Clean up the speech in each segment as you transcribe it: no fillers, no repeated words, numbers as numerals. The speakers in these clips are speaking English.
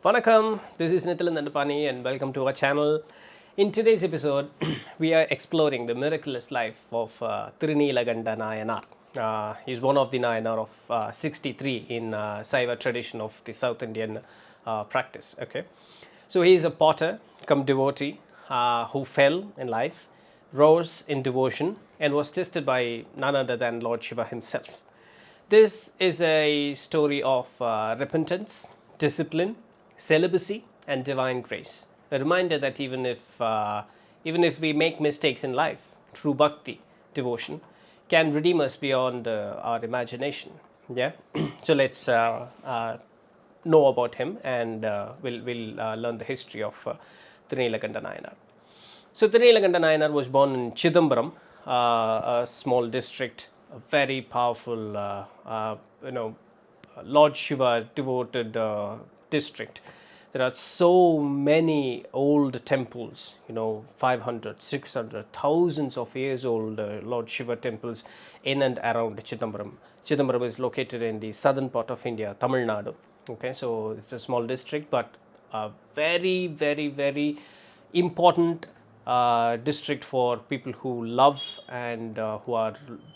Vanakkam, this is Nithilan and welcome to our channel. In today's episode, we are exploring the miraculous life of Thiruneelakanta Nayanar. He is one of the Nayanar of 63 in Saiva tradition of the South Indian practice. Okay, so he is a potter, come devotee who fell in life, rose in devotion, and was tested by none other than Lord Shiva himself. This is a story of repentance, discipline, celibacy, and divine grace. A reminder that even if we make mistakes in life, true bhakti, devotion, can redeem us beyond our imagination. Yeah. So let's know about him, and we'll learn the history of Thiruneelakanta Nayanar. So Thiruneelakanta Nayanar was born in Chidambaram, a small district, a very powerful, Lord Shiva devoted district. There are so many old temples, 500, 600, thousands of years old Lord Shiva temples in and around Chidambaram. Chidambaram is located in the southern part of India, Tamil Nadu. Okay, so it's a small district, but a very, very, very important district for people who love and who are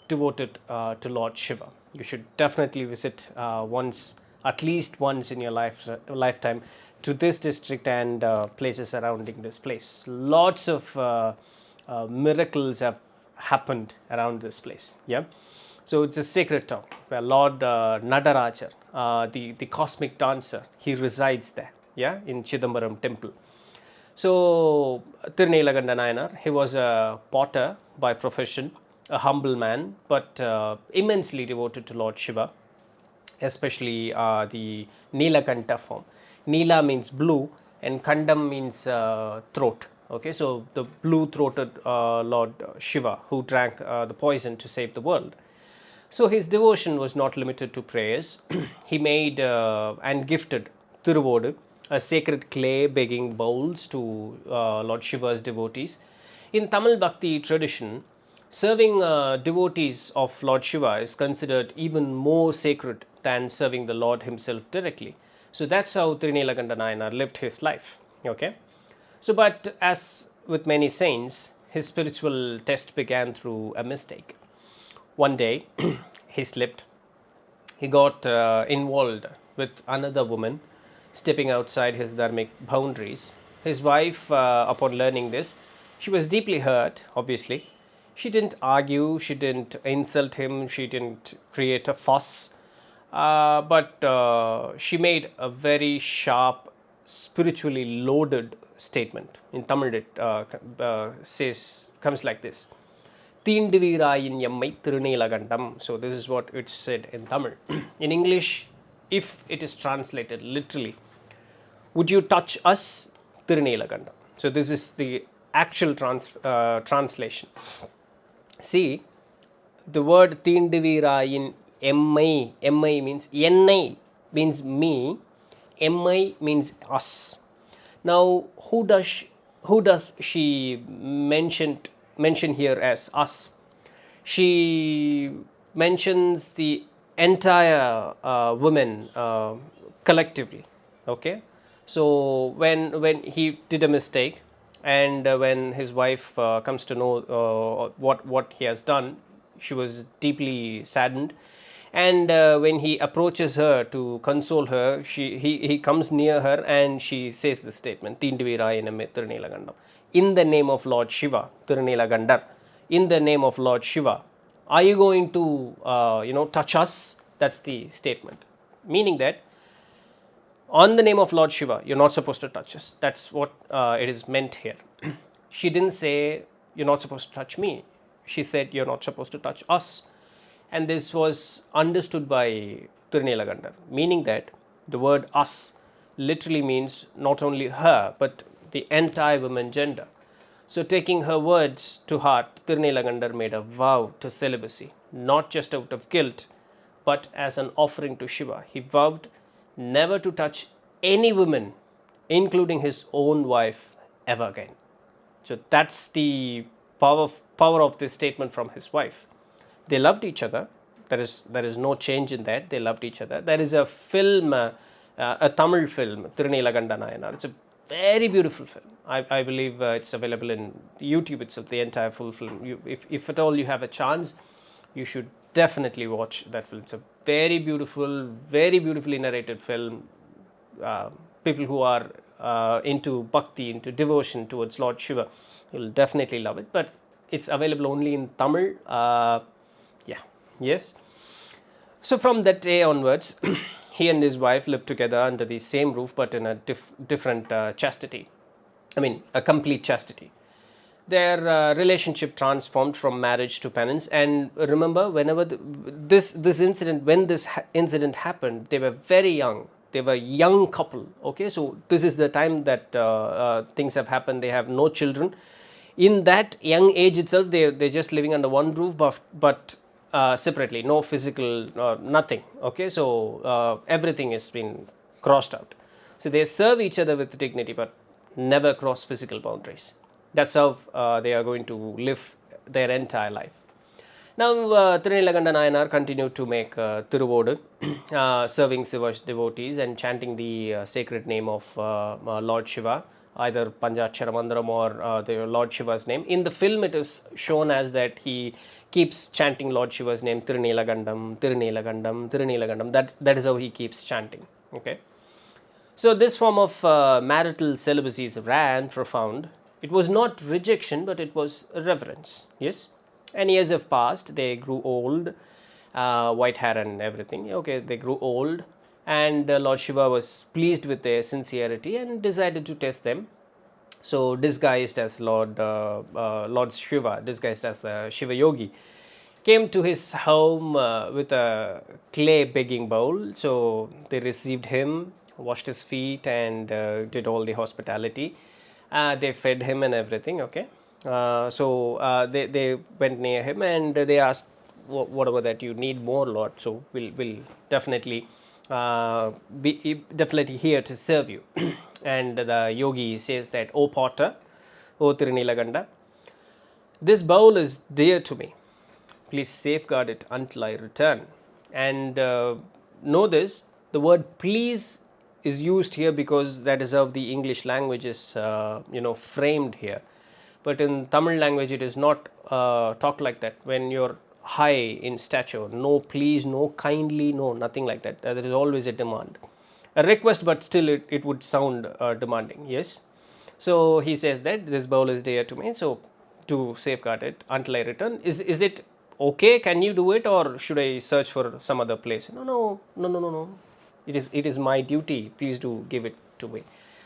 devoted to Lord Shiva. You should definitely visit at least once in your lifetime to this district and places surrounding this place. Lots of miracles have happened around this place. Yeah, so it's a sacred town where Lord Nadarajar, the cosmic dancer, he resides there. Yeah, in Chidambaram temple. So Thiruneelakanta Nayanar, he was a potter by profession, a humble man, but immensely devoted to Lord Shiva, especially the Neelakanta form. Neela means blue and Kandam means throat. Okay, so the blue-throated Lord Shiva who drank the poison to save the world. So his devotion was not limited to prayers. He made and gifted Thiruvodu, a sacred clay begging bowls to Lord Shiva's devotees. In Tamil Bhakti tradition, serving devotees of Lord Shiva is considered even more sacred than serving the Lord himself directly. So that's how Thiruneelakanta Nayanar lived his life. Okay, so but as with many saints, his spiritual test began through a mistake. One day, he slipped. He got involved with another woman, stepping outside his dharmic boundaries. His wife, upon learning this, she was deeply hurt, obviously. She didn't argue, she didn't insult him, she didn't create a fuss, but she made a very sharp, spiritually loaded statement. In Tamil, it comes like this. Teendiveerayin yammai Thiruneelakantam. So this is what it said in Tamil. In English, if it is translated literally, would you touch us, Thiruneelakanta? So this is the actual translation. See, the word Teendiveerayin emmai, emmai means ennai means me, emmai means us. Now, who does she mention here as us? She mentions the entire women collectively. Okay, so when he did a mistake and when his wife comes to know what he has done, she was deeply saddened, and when he approaches her to console her, he comes near her and she says the statement, Teendiveerayanam Thiruneelakandam, in the name of Lord Shiva, Thiruneelakandar, in the name of Lord Shiva, are you going to touch us? That's the statement, meaning that on the name of Lord Shiva, you're not supposed to touch us. That's what it is meant here. She didn't say you're not supposed to touch me. She said you're not supposed to touch us. And this was understood by Thiruneelakandar, meaning that the word us literally means not only her, but the entire women gender. So taking her words to heart, Thiruneelakandar made a vow to celibacy, not just out of guilt, but as an offering to Shiva. He vowed never to touch any woman, including his own wife, ever again. So that's the power of this statement from his wife. They loved each other. There is no change in that. They loved each other. There is a film a Tamil film, Thiruneelakanta Nayanar. It's a very beautiful film. I believe it's available in YouTube itself, the entire full film. If at all you have a chance, you should definitely watch that film. It's a very beautifully narrated film. People who are into Bhakti, into devotion towards Lord Shiva, will definitely love it. But it's available only in Tamil. Yeah, yes. So from that day onwards, he and his wife lived together under the same roof, but in a different chastity. I mean, a complete chastity. Their relationship transformed from marriage to penance. And remember, whenever this incident, when this incident happened, they were very young. They were a young couple. Okay, so this is the time that things have happened. They have no children. In that young age itself, they're just living under one roof, but separately, no physical, nothing. Okay, so everything has been crossed out. So they serve each other with dignity, but never cross physical boundaries. That's how they are going to live their entire life. Now, Thiruneelakanta Nayanar continued to make Thiruvodu, serving Shiva devotees and chanting the sacred name of Lord Shiva, either Panchakshara Mandaram or the Lord Shiva's name. In the film, it is shown as that he keeps chanting Lord Shiva's name, Thiruneelakandam, Thiruneelakandam, Thiruneelakandam. That is how he keeps chanting. Okay. So this form of marital celibacy is rare and profound. It was not rejection, but it was reverence. Yes. And years have passed. They grew old, white hair and everything. Okay, they grew old, and Lord Shiva was pleased with their sincerity and decided to test them. So disguised as Lord Shiva, disguised as a Shiva yogi, came to his home with a clay begging bowl. So they received him, washed his feet, and did all the hospitality. They fed him and everything. Okay. They went near him and they asked, whatever that you need more, Lord, so we'll definitely be definitely here to serve you. And the yogi says that, O potter, O Thiruneelakanta, this bowl is dear to me. Please safeguard it until I return. And know this, the word please is used here because that is how the English language is framed here. But in Tamil language, it is not talked like that. When you're high in stature, no please, no kindly, no, nothing like that. There is always a demand. A request, but still it would sound demanding. Yes. So he says that this bowl is dear to me, so to safeguard it until I return. Is it okay? Can you do it, or should I search for some other place? No. It is my duty. Please do give it to me.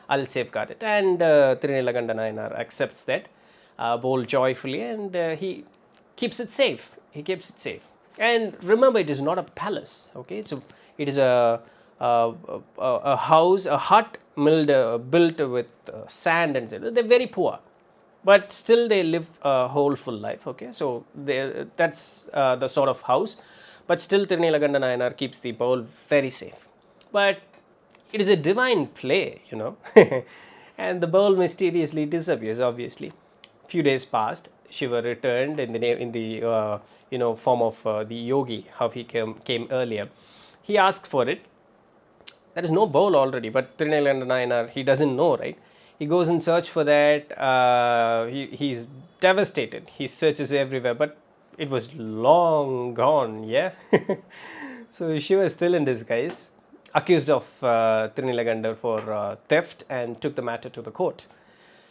I'll safeguard it. And Thiruneelakanta Nayanar accepts that bowl joyfully, and he keeps it safe. He keeps it safe. And remember, it is not a palace. Okay, it is a house, a hut built with sand and they're very poor, but still they live a whole full life. Okay, so that's the sort of house, but still Thiruneelakanta Nayanar keeps the bowl very safe. But it is a divine play, and the bowl mysteriously disappears. Obviously, few days passed. Shiva returned in the form of the yogi, how he came earlier. He asked for it. There is no bowl already, but Thiruneelakanta Nayanar, he doesn't know, right? He goes in search for that. He's devastated. He searches everywhere, but it was long gone. Yeah. So Shiva is still in disguise, accused of Thiruneelakanta for theft, and took the matter to the court.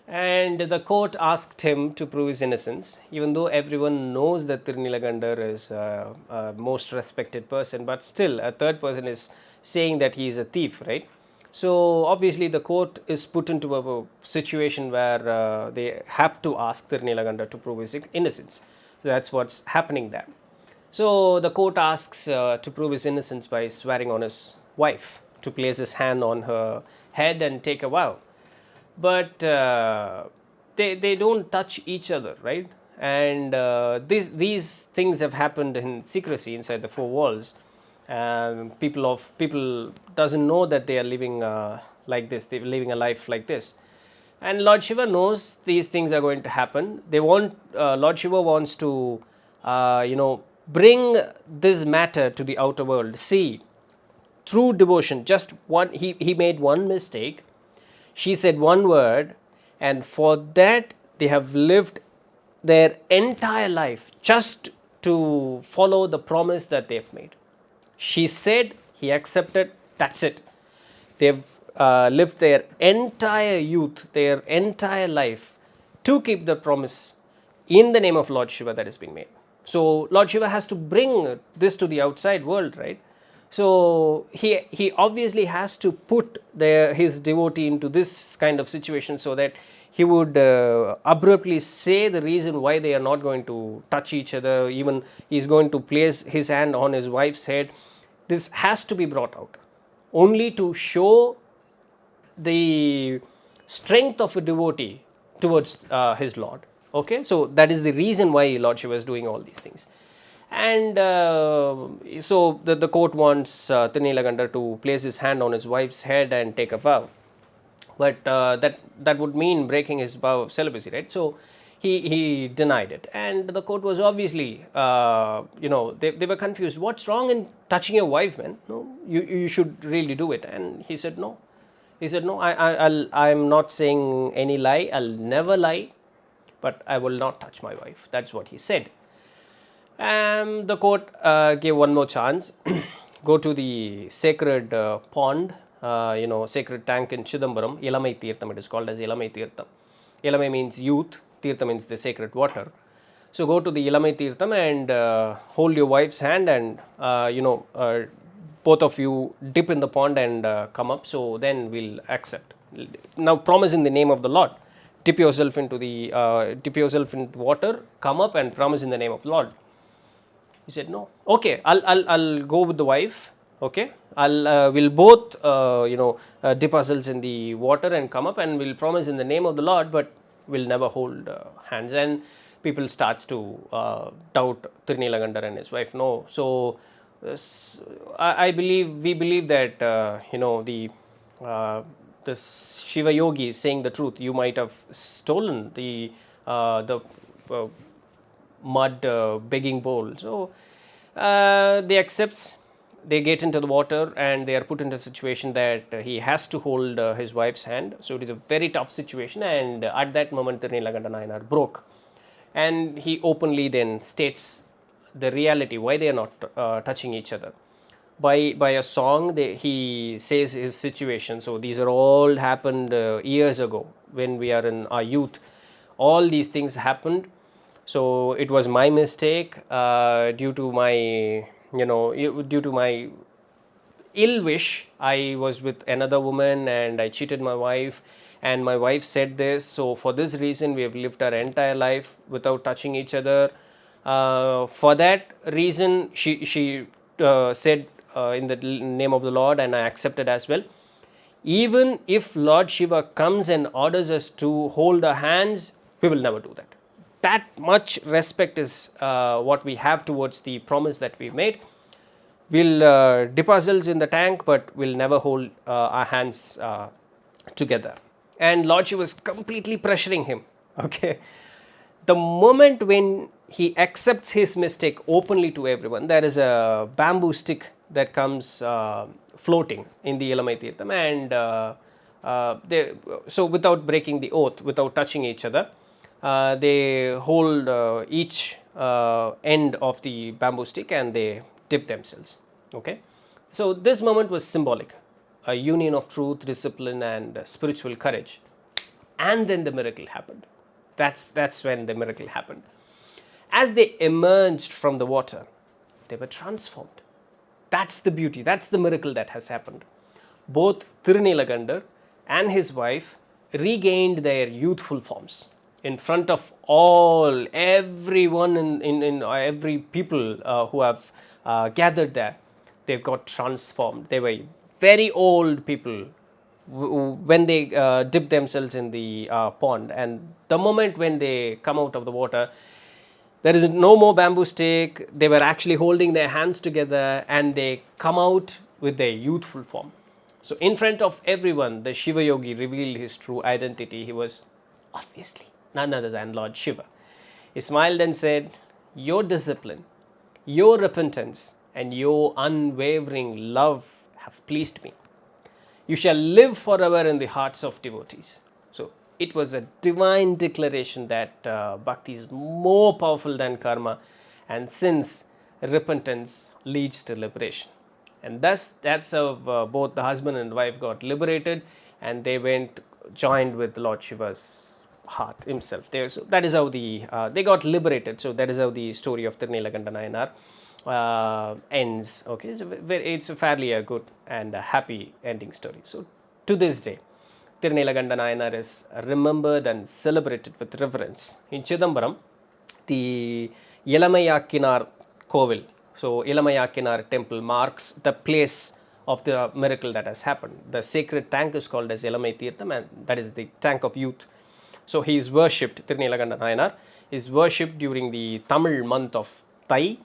And the court asked him to prove his innocence, even though everyone knows that Thiruneelakanta is a most respected person, but still a third person is saying that he is a thief, right? So obviously the court is put into a situation where they have to ask Thiruneelakanta to prove his innocence. So that's what's happening there. So the court asks to prove his innocence by swearing on his wife, to place his hand on her head and take a vow. But they don't touch each other, right? And these things have happened in secrecy inside the four walls. People doesn't know that they are living like this. They're living a life like this. And Lord Shiva knows these things are going to happen. Lord Shiva wants to bring this matter to the outer world. See, through devotion, just one, he made one mistake, she said one word, and for that they have lived their entire life just to follow the promise that they've made. She said, he accepted, that's it. They've lived their entire youth, their entire life to keep the promise in the name of Lord Shiva that has been made. So Lord Shiva has to bring this to the outside world, right? So he obviously has to put his devotee into this kind of situation so that he would abruptly say the reason why they are not going to touch each other. Even he's going to place his hand on his wife's head. This has to be brought out only to show the strength of a devotee towards his Lord. Okay, so that is the reason why Lord Shiva is doing all these things. And so the court wants Thiruneelakanta to place his hand on his wife's head and take a vow. But that would mean breaking his vow of celibacy, right? So he denied it, and the court was obviously, they were confused. What's wrong in touching your wife, man? No, you should really do it. And he said no. He said no. I'm not saying any lie. I'll never lie, but I will not touch my wife. That's what he said. The court gave one more chance. Go to the sacred pond, sacred tank in Chidambaram, Ilamai Tirtham, it is called as Ilamai Tirtham. Ilamai means youth, Tirtham means the sacred water. So go to the Ilamai Tirtham and hold your wife's hand, and both of you dip in the pond and come up, so then we'll accept. Now promise in the name of the Lord. Dip yourself into water, come up and promise in the name of the Lord. He said no. Okay, I'll go with the wife. Okay, we'll both dip ourselves in the water and come up, and we'll promise in the name of the Lord, but we'll never hold hands. And people starts to doubt Thiruneelakanta and his wife. No, so we believe that the Shiva yogi is saying the truth. You might have stolen the mud begging bowl. So they accepts, they get into the water, and they are put into a situation that he has to hold his wife's hand. So it is a very tough situation, and at that moment Thiruneelakanta Nayanar broke, and he openly then states the reality why they are not touching each other. By a song, he says his situation. So these are all happened years ago when we are in our youth. All these things happened. So it was my mistake due to my ill wish. I was with another woman and I cheated my wife, and my wife said this. So for this reason, we have lived our entire life without touching each other. For that reason, she said in the name of the Lord, and I accepted as well. Even if Lord Shiva comes and orders us to hold our hands, we will never do that. That much respect is what we have towards the promise that we made. We'll dip ourselves in the tank, but we'll never hold our hands together. And Lord Shiva was completely pressuring him. Okay. The moment when he accepts his mistake openly to everyone, there is a bamboo stick that comes floating in the Ilamai Tirtham, and so without breaking the oath, without touching each other, they hold each end of the bamboo stick and they dip themselves. Okay, so this moment was symbolic, a union of truth, discipline, and spiritual courage. And then the miracle happened. That's when the miracle happened. As they emerged from the water, they were transformed. That's the beauty, that's the miracle that has happened. Both Thiruneelakanta and his wife regained their youthful forms in front of everyone in every people who have gathered there. They got transformed. They were very old people when they dip themselves in the pond, and the moment when they come out of the water, there is no more bamboo stick. They were actually holding their hands together, and they come out with their youthful form. So in front of everyone, the Shiva yogi revealed his true identity. He was obviously none other than Lord Shiva. He smiled and said, "Your discipline, your repentance, and your unwavering love have pleased me. You shall live forever in the hearts of devotees. So it was a divine declaration that bhakti is more powerful than karma, and since repentance leads to liberation. And thus that's how both the husband and wife got liberated, and they went joined with Lord Shiva's heart himself. So that is how they got liberated. So that is how the story of Thiruneelakanta Nayanar ends. Okay, so it's a fairly good and a happy ending story. So to this day, Thiruneelakanta Nayanar is remembered and celebrated with reverence. In Chidambaram, the Yelamayakinar Kovil, so Yelamayakinar temple marks the place of the miracle that has happened. The sacred tank is called as Yelamai Tirtham, and that is the tank of youth. So he is worshipped, Thiruneelakanta Nayanar is worshipped during the Tamil month of Thai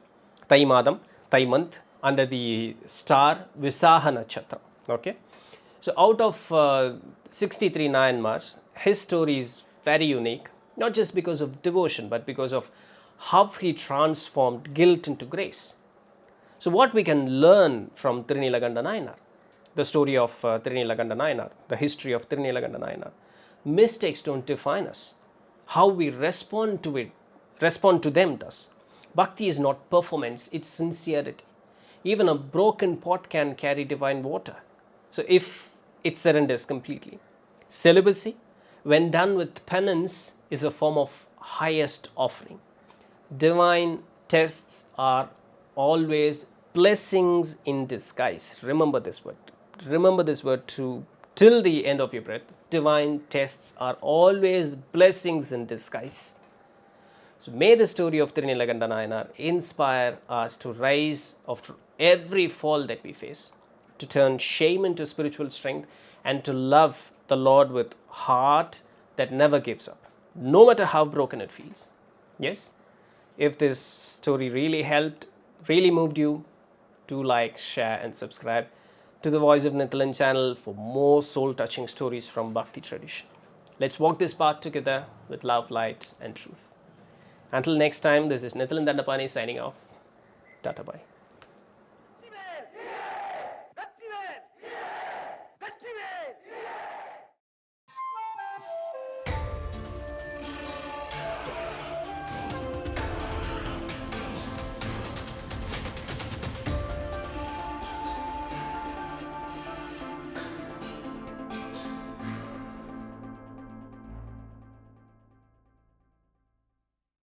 Madam, Thai month, under the star Visaha Nachatra. Okay. So out of 63 Nayanmars, his story is very unique, not just because of devotion, but because of how he transformed guilt into grace. So what we can learn from Thiruneelakanta Nayanar, the story of Thiruneelakanta Nayanar, the history of Thiruneelakanta Nayanar. Mistakes don't define us. How we respond to them does. Bhakti is not performance, it's sincerity. Even a broken pot can carry divine water. So if it surrenders completely. Celibacy, when done with penance, is a form of highest offering. Divine tests are always blessings in disguise. Remember this word. Remember this word till the end of your breath. Divine tests are always blessings in disguise. So may the story of Thiruneelakanta Nayanar inspire us to rise after every fall that we face, to turn shame into spiritual strength, and to love the Lord with heart that never gives up, no matter how broken it feels. Yes? If this story really helped, really moved you, do like, share and subscribe to the Voice of Nithilan channel for more soul-touching stories from Bhakti tradition. Let's walk this path together with love, light and truth. Until next time, this is Nithilan Dandapani signing off. Tata bye.